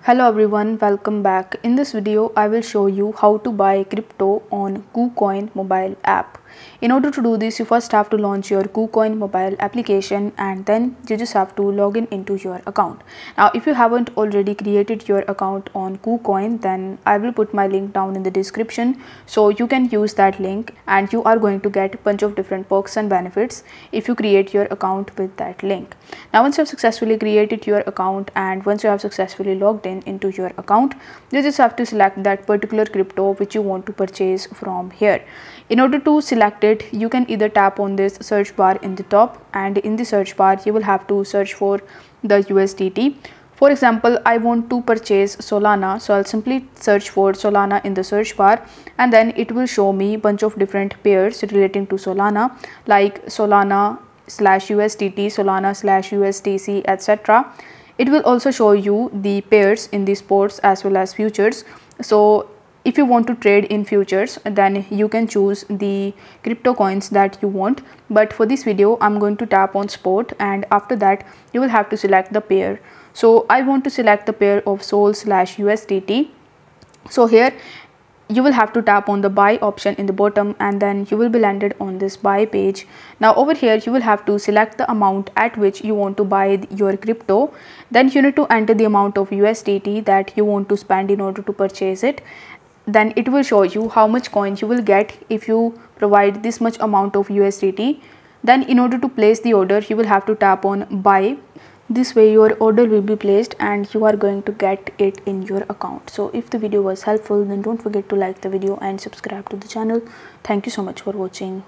Hello everyone, welcome back. In this video, I will show you how to buy crypto on Kucoin Mobile App. In order to do this, you first have to launch your Kucoin Mobile application and then you just have to log in into your account. Now, if you haven't already created your account on Kucoin, then I will put my link down in the description so you can use that link and you are going to get a bunch of different perks and benefits if you create your account with that link. Now, once you have successfully created your account and once you have successfully logged in into your account, you just have to select that particular crypto which you want to purchase from here. In order to select it, you can either tap on this search bar in the top, and in the search bar you will have to search for the USDT. For example, I want to purchase Solana, so I'll simply search for Solana in the search bar and then it will show me a bunch of different pairs relating to Solana like Solana/USDT, Solana/USDC, etc. It will also show you the pairs in the sports as well as futures. So if you want to trade in futures, then you can choose the crypto coins that you want. But for this video, I'm going to tap on sport and after that you will have to select the pair. So I want to select the pair of Sol/USDT. So here you will have to tap on the buy option in the bottom and then you will be landed on this buy page. Now over here you will have to select the amount at which you want to buy your crypto. Then you need to enter the amount of USDT that you want to spend in order to purchase it. Then it will show you how much coin you will get if you provide this much amount of USDT. Then in order to place the order, you will have to tap on buy. This way your order will be placed and you are going to get it in your account. So if the video was helpful, then don't forget to like the video and subscribe to the channel. Thank you so much for watching.